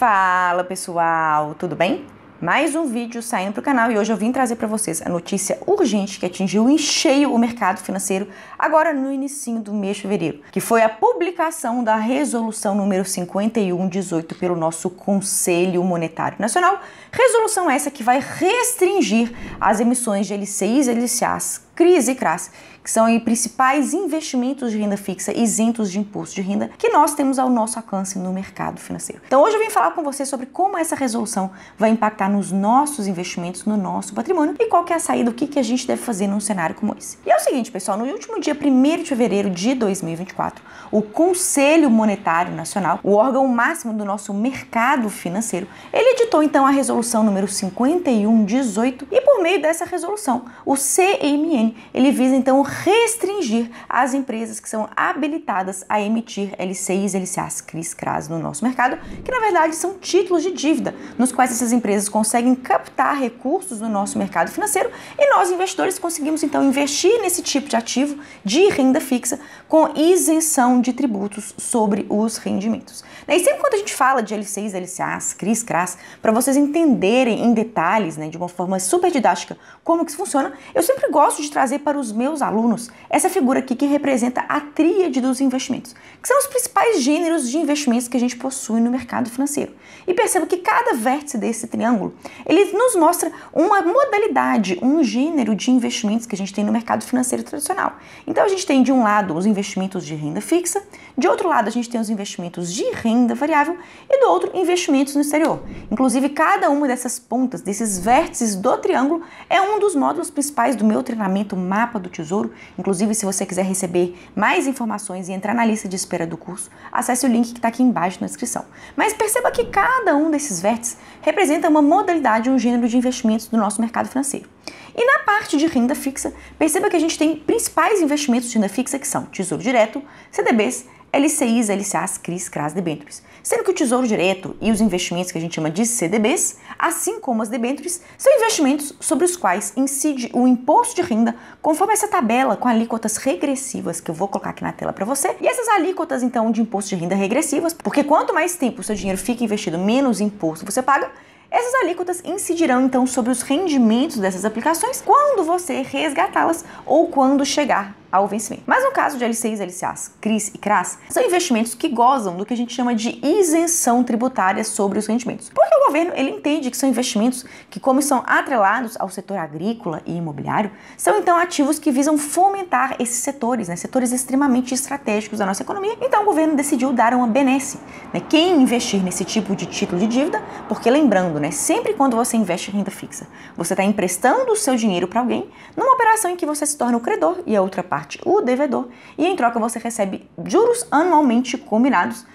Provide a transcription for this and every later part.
Fala pessoal, tudo bem? Mais um vídeo saindo para o canal e hoje eu vim trazer para vocês a notícia urgente que atingiu em cheio o mercado financeiro agora no inicinho do mês de fevereiro, que foi a publicação da resolução número 5118 pelo nosso Conselho Monetário Nacional, resolução essa que vai restringir as emissões de LCIs, LCAs, CRIs e CRAs, que são aí principais investimentos de renda fixa isentos de imposto de renda que nós temos ao nosso alcance no mercado financeiro. Então hoje eu vim falar com você sobre como essa resolução vai impactar nos nossos investimentos, no nosso patrimônio e qual que é a saída, o que a gente deve fazer num cenário como esse. E é o seguinte, pessoal, no último dia 1º de fevereiro de 2024, o Conselho Monetário Nacional, o órgão máximo do nosso mercado financeiro, ele editou então a resolução número 5118 e por meio dessa resolução, o CMN, ele visa então restringir as empresas que são habilitadas a emitir LCIs, LCAs, CRIs, CRAs no nosso mercado, que na verdade são títulos de dívida, nos quais essas empresas conseguem captar recursos no nosso mercado financeiro e nós, investidores, conseguimos então investir nesse tipo de ativo de renda fixa com isenção de tributos sobre os rendimentos. E sempre quando a gente fala de LCIs, LCAs, CRIs, CRAs, para vocês entenderem em detalhes, de uma forma super didática, como que isso funciona, eu sempre gosto de trazer para os meus alunos essa figura aqui que representa a tríade dos investimentos, que são os principais gêneros de investimentos que a gente possui no mercado financeiro. E perceba que cada vértice desse triângulo, ele nos mostra uma modalidade, um gênero de investimentos que a gente tem no mercado financeiro tradicional. Então a gente tem de um lado os investimentos de renda fixa, de outro lado a gente tem os investimentos de renda variável e do outro investimentos no exterior. Inclusive cada uma dessas pontas, desses vértices do triângulo é um dos módulos principais do meu treinamento Mapa do Tesouro. Inclusive, se você quiser receber mais informações e entrar na lista de espera do curso, acesse o link que está aqui embaixo na descrição. Mas perceba que cada um desses vértices representa uma modalidade, um gênero de investimentos do nosso mercado financeiro. E na parte de renda fixa, perceba que a gente tem principais investimentos de renda fixa que são Tesouro Direto, CDBs, LCIs, LCAs, CRIs, CRAs, debêntures. Sendo que o Tesouro Direto e os investimentos que a gente chama de CDBs, assim como as debêntures, são investimentos sobre os quais incide o imposto de renda conforme essa tabela com alíquotas regressivas que eu vou colocar aqui na tela para você. E essas alíquotas então de imposto de renda regressivas, porque quanto mais tempo o seu dinheiro fica investido, menos imposto você paga. Essas alíquotas incidirão então sobre os rendimentos dessas aplicações quando você resgatá-las ou quando chegar ao vencimento. Mas no caso de LCIs, LCAs, CRIs e CRAs, são investimentos que gozam do que a gente chama de isenção tributária sobre os rendimentos. Porque o governo ele entende que são investimentos que, como são atrelados ao setor agrícola e imobiliário, são então ativos que visam fomentar esses setores, setores extremamente estratégicos da nossa economia. Então o governo decidiu dar uma benesse. Quem investir nesse tipo de título de dívida, porque lembrando, sempre quando você investe em renda fixa, você está emprestando o seu dinheiro para alguém numa operação em que você se torna o credor e a outra parte o devedor, e em troca você recebe juros anualmente combinados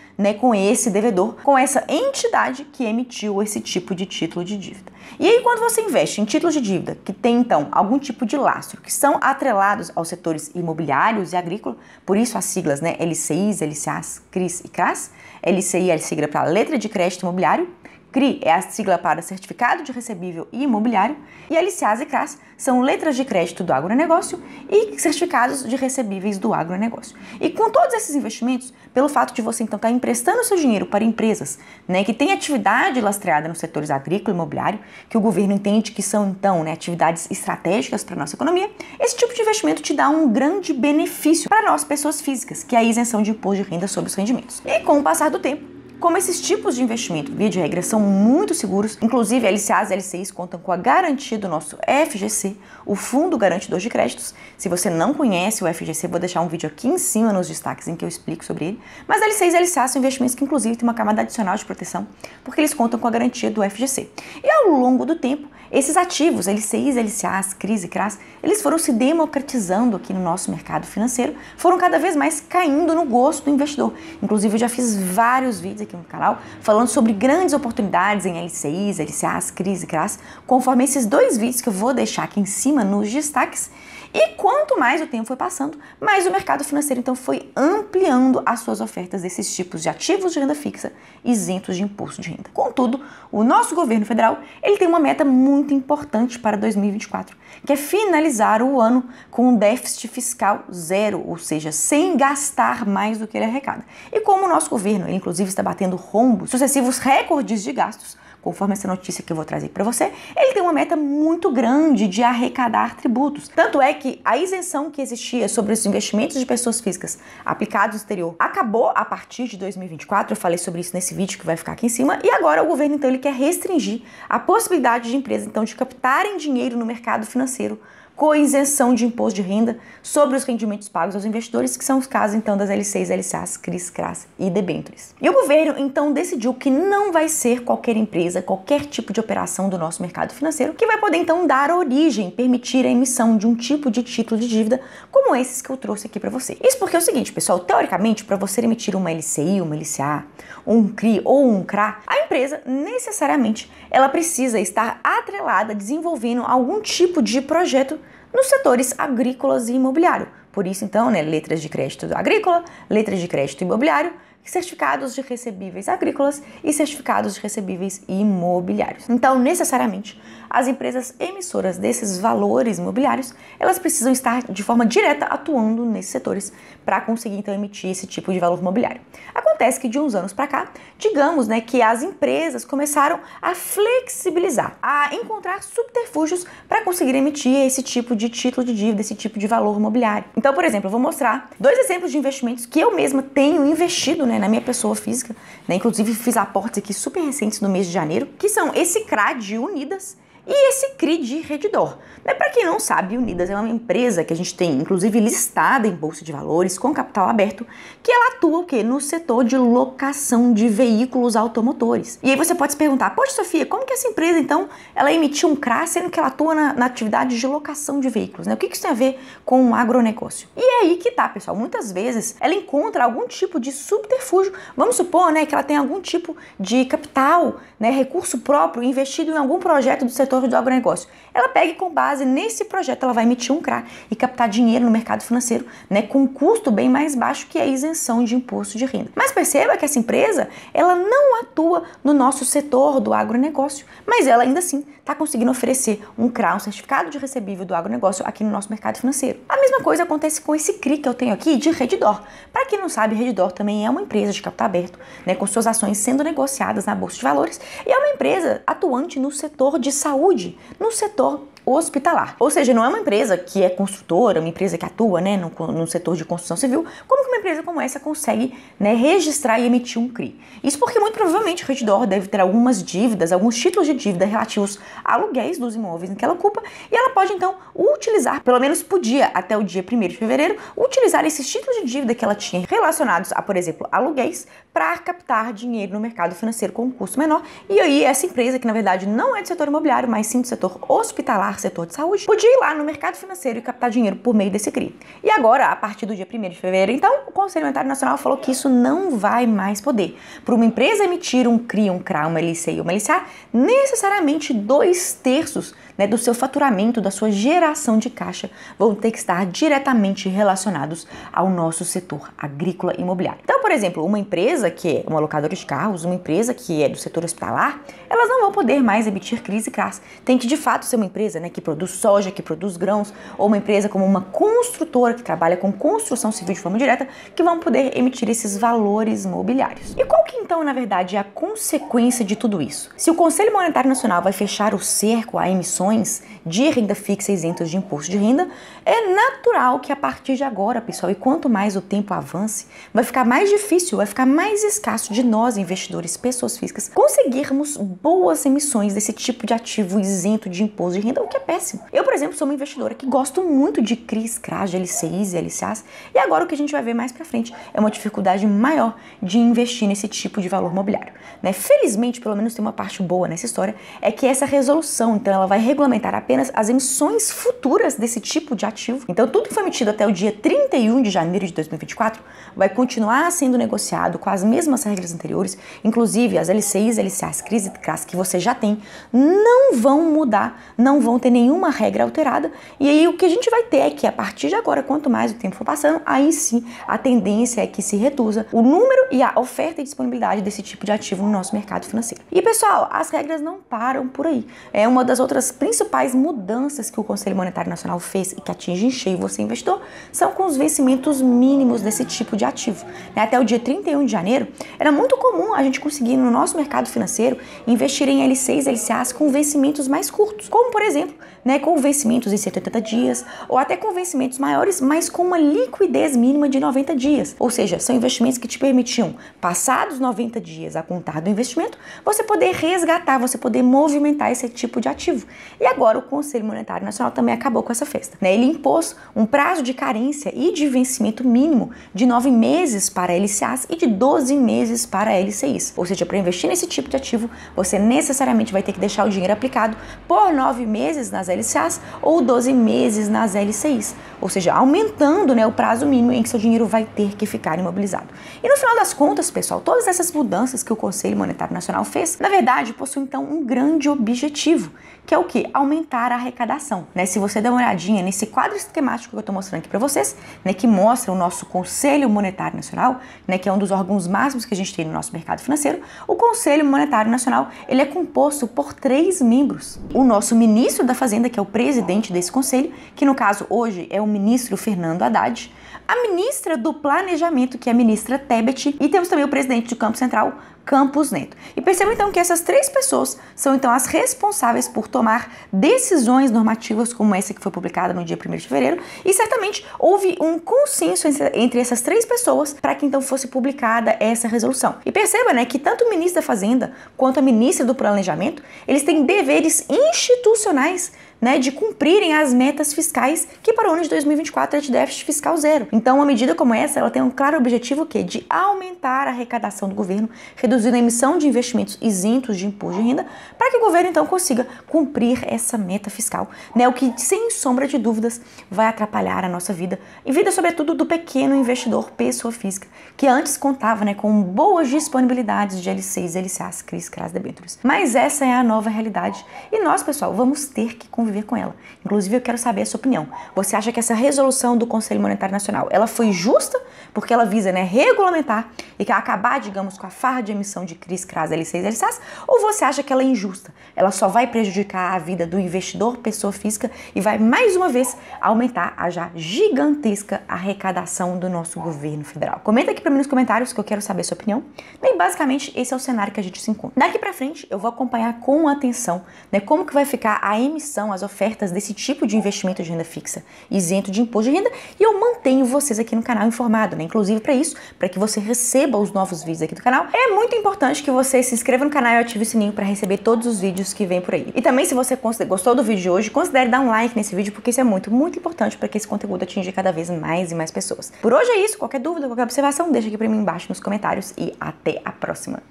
com esse devedor, com essa entidade que emitiu esse tipo de título de dívida. E aí quando você investe em títulos de dívida que tem então algum tipo de lastro, que são atrelados aos setores imobiliários e agrícola, por isso as siglas LCIs, LCAs, CRIs e CRAs, LCI é a sigla para letra de crédito imobiliário, CRI é a sigla para Certificado de Recebível e Imobiliário, e LCAs e CRAs são letras de crédito do agronegócio e certificados de recebíveis do agronegócio. E com todos esses investimentos, pelo fato de você então estar emprestando seu dinheiro para empresas que têm atividade lastreada nos setores agrícola e imobiliário, que o governo entende que são então atividades estratégicas para a nossa economia, esse tipo de investimento te dá um grande benefício para nós, pessoas físicas, que é a isenção de imposto de renda sobre os rendimentos. E com o passar do tempo, como esses tipos de investimento, via de regra, são muito seguros, inclusive LCAs e LCIs contam com a garantia do nosso FGC, o Fundo Garantidor de Créditos. Se você não conhece o FGC, vou deixar um vídeo aqui em cima nos destaques em que eu explico sobre ele. Mas LCIs e LCAs são investimentos que inclusive têm uma camada adicional de proteção, porque eles contam com a garantia do FGC. E ao longo do tempo, esses ativos, LCIs, LCAs, CRIs e CRAs, eles foram se democratizando aqui no nosso mercado financeiro, foram cada vez mais caindo no gosto do investidor. Inclusive, eu já fiz vários vídeos aqui no canal falando sobre grandes oportunidades em LCIs, LCAs, CRIs e CRAs, conforme esses dois vídeos que eu vou deixar aqui em cima nos destaques. E quanto mais o tempo foi passando, mais o mercado financeiro então foi ampliando as suas ofertas desses tipos de ativos de renda fixa isentos de imposto de renda. Contudo, o nosso governo federal ele tem uma meta muito importante para 2024, que é finalizar o ano com um déficit fiscal zero, ou seja, sem gastar mais do que ele arrecada. E como o nosso governo, ele inclusive está batendo rombos, sucessivos recordes de gastos, conforme essa notícia que eu vou trazer para você, ele tem uma meta muito grande de arrecadar tributos. Tanto é que a isenção que existia sobre os investimentos de pessoas físicas aplicados no exterior acabou a partir de 2024, eu falei sobre isso nesse vídeo que vai ficar aqui em cima, e agora o governo então ele quer restringir a possibilidade de empresas então de captarem dinheiro no mercado financeiro com isenção de imposto de renda sobre os rendimentos pagos aos investidores, que são os casos então das LCs, LCAs, CRIs, CRAs e debêntures. E o governo então decidiu que não vai ser qualquer empresa, qualquer tipo de operação do nosso mercado financeiro que vai poder então dar origem, permitir a emissão de um tipo de título de dívida como esses que eu trouxe aqui para você. Isso porque é o seguinte, pessoal, teoricamente, para você emitir uma LCI, uma LCA, um CRI ou um CRA, a empresa necessariamente ela precisa estar atrelada, desenvolvendo algum tipo de projeto nos setores agrícolas e imobiliário. Por isso, então, letras de crédito agrícola, letras de crédito imobiliário, certificados de recebíveis agrícolas e certificados de recebíveis imobiliários. Então, necessariamente, as empresas emissoras desses valores imobiliários, elas precisam estar de forma direta atuando nesses setores para conseguir, então, emitir esse tipo de valor imobiliário. Acontece que de uns anos para cá, digamos, que as empresas começaram a flexibilizar, a encontrar subterfúgios para conseguir emitir esse tipo de título de dívida, esse tipo de valor imobiliário. Então, por exemplo, eu vou mostrar 2 exemplos de investimentos que eu mesma tenho investido, na minha pessoa física, inclusive fiz aportes aqui super recentes no mês de janeiro, que são esse CRA de Unidas e esse CRI de Redditor. Para quem não sabe, Unidas é uma empresa que a gente tem, inclusive, listada em Bolsa de Valores, com capital aberto, que ela atua no setor de locação de veículos automotores. E aí você pode se perguntar, poxa, Sofia, como que essa empresa, então, ela emitiu um CRA, sendo que ela atua na atividade de locação de veículos, O que isso tem a ver com um agronegócio? E é aí que tá, pessoal. Muitas vezes, ela encontra algum tipo de subterfúgio. Vamos supor, que ela tem algum tipo de capital, recurso próprio investido em algum projeto do setor do agronegócio. Ela pega e com base nesse projeto ela vai emitir um CRA e captar dinheiro no mercado financeiro, com um custo bem mais baixo que a isenção de imposto de renda. Mas perceba que essa empresa, ela não atua no nosso setor do agronegócio, mas ela ainda assim está conseguindo oferecer um CRA, um certificado de recebível do agronegócio aqui no nosso mercado financeiro. A mesma coisa acontece com esse CRI que eu tenho aqui de Redditor. Para quem não sabe, Redditor também é uma empresa de capital aberto, com suas ações sendo negociadas na Bolsa de Valores, e é uma empresa atuante no setor de saúde, no setor hospitalar. Ou seja, não é uma empresa que é construtora, uma empresa que atua no setor de construção civil. Como que uma empresa como essa consegue registrar e emitir um CRI? Isso porque muito provavelmente o Redditor deve ter algumas dívidas, alguns títulos de dívida relativos a aluguéis dos imóveis em que ela ocupa, e ela pode então utilizar, pelo menos podia até o dia 1º de fevereiro, utilizar esses títulos de dívida que ela tinha relacionados a, por exemplo, aluguéis, para captar dinheiro no mercado financeiro com um custo menor. E aí essa empresa, que na verdade não é do setor imobiliário, mas sim do setor hospitalar, setor de saúde, podia ir lá no mercado financeiro e captar dinheiro por meio desse CRI. E agora, a partir do dia 1º de fevereiro, então, o Conselho Monetário Nacional falou que isso não vai mais poder. Para uma empresa emitir um CRI, um CRA, uma LCI ou uma LCA, necessariamente 2/3 do seu faturamento, da sua geração de caixa, vão ter que estar diretamente relacionados ao nosso setor agrícola e imobiliário. Então, por exemplo, uma empresa que é uma locadora de carros, uma empresa que é do setor hospitalar, elas não vão poder mais emitir CRIs e CRAs. Tem que, de fato, ser uma empresa que produz soja, que produz grãos, ou uma empresa como uma construtora que trabalha com construção civil de forma direta, que vão poder emitir esses valores mobiliários. E qual que, então, na verdade, é a consequência de tudo isso? Se o Conselho Monetário Nacional vai fechar o cerco a emissões de renda fixa isentas de imposto de renda, é natural que a partir de agora, pessoal, e quanto mais o tempo avance, vai ficar mais difícil, vai ficar mais escasso de nós, investidores, pessoas físicas, conseguirmos boas emissões desse tipo de ativo isento de imposto de renda, o que é péssimo. Eu, por exemplo, sou uma investidora que gosto muito de CRIs, CRAs, de LCIs e LCAs, e agora o que a gente vai ver mais pra frente é uma dificuldade maior de investir nesse tipo de valor mobiliário. Felizmente, pelo menos tem uma parte boa nessa história, é que essa resolução, então, ela vai regulamentar apenas as emissões futuras desse tipo de ativo. Então, tudo que foi emitido até o dia 31 de janeiro de 2024 vai continuar sendo negociado com as mesmas regras anteriores, inclusive as LCIs, LCAs, CRIs e CRAs que você já tem, não vão mudar, não vão ter nenhuma regra alterada. E aí o que a gente vai ter é que a partir de agora, quanto mais o tempo for passando, aí sim a tendência é que se reduza o número e a oferta e disponibilidade desse tipo de ativo no nosso mercado financeiro. E pessoal, as regras não param por aí. É uma das outras principais mudanças que o Conselho Monetário Nacional fez e que atinge em cheio você investidor, são com os vencimentos mínimos desse tipo de ativo. Até o dia 31 de janeiro, era muito comum a gente conseguir no nosso mercado financeiro investir em LCs, LCAs com vencimentos mais curtos, como por exemplo, com vencimentos em 180 dias ou até com vencimentos maiores, mas com uma liquidez mínima de 90 dias. Ou seja, são investimentos que te permitiam, passados 90 dias a contar do investimento, você poder resgatar, você poder movimentar esse tipo de ativo. E agora o Conselho Monetário Nacional também acabou com essa festa. Ele impôs um prazo de carência e de vencimento mínimo de 9 meses para LCAs e de 12 meses para LCIs. Ou seja, para investir nesse tipo de ativo, você necessariamente vai ter que deixar o dinheiro aplicado por 9 meses nas LCAs ou 12 meses nas LCIs. Ou seja, aumentando o prazo mínimo em que seu dinheiro vai ter que ficar imobilizado. E no final das contas, pessoal, todas essas mudanças que o Conselho Monetário Nacional fez, na verdade, possuem então um grande objetivo, que é o quê? Aumentar a arrecadação. Se você der uma olhadinha nesse quadro esquemático que eu estou mostrando aqui para vocês, que mostra o nosso Conselho Monetário Nacional, que é um dos órgãos máximos que a gente tem no nosso mercado financeiro, o Conselho Monetário Nacional, ele é composto por 3 membros. O nosso ministro da Fazenda, que é o presidente desse conselho, que no caso hoje é o ministro Fernando Haddad, a ministra do Planejamento, que é a ministra Tebet, e temos também o presidente do Campo Central, Campos Neto. E percebam então que essas 3 pessoas são então as responsáveis por tomar decisões normativas como essa que foi publicada no dia 1º de fevereiro, e certamente houve um consenso entre essas 3 pessoas para que então fosse publicada essa resolução. E perceba, que tanto o ministro da Fazenda quanto a ministra do Planejamento, eles têm deveres institucionais de cumprirem as metas fiscais que para o ano de 2024 é de déficit fiscal zero. Então, uma medida como essa, ela tem um claro objetivo de aumentar a arrecadação do governo, reduzindo a emissão de investimentos isentos de imposto de renda, para que o governo então consiga cumprir essa meta fiscal, o que sem sombra de dúvidas vai atrapalhar a nossa vida, e vida sobretudo do pequeno investidor pessoa física, que antes contava com boas disponibilidades de LCs, LCAs, CRIs, CRAs, debêntures. Mas essa é a nova realidade e nós, pessoal, vamos ter que conviver com ela. Inclusive, eu quero saber a sua opinião. Você acha que essa resolução do Conselho Monetário Nacional, ela foi justa porque ela visa regulamentar e que acabar, digamos, com a farra de emissão de CRIs, CRAs, LCs, LCAs, ou você acha que ela é injusta? Ela só vai prejudicar a vida do investidor pessoa física e vai, mais uma vez, aumentar a já gigantesca arrecadação do nosso governo federal. Comenta aqui para mim nos comentários que eu quero saber a sua opinião. Bem, basicamente, esse é o cenário que a gente se encontra. Daqui para frente, eu vou acompanhar com atenção como que vai ficar a emissão, as ofertas desse tipo de investimento de renda fixa isento de imposto de renda, e eu mantenho vocês aqui no canal informado, inclusive para isso, para que você receba os novos vídeos aqui do canal. É muito importante que você se inscreva no canal e ative o sininho para receber todos os vídeos que vêm por aí. E também, se você gostou do vídeo de hoje, considere dar um like nesse vídeo, porque isso é muito, muito importante para que esse conteúdo atinja cada vez mais e mais pessoas. Por hoje é isso. Qualquer dúvida, qualquer observação, deixa aqui para mim embaixo nos comentários e até a próxima.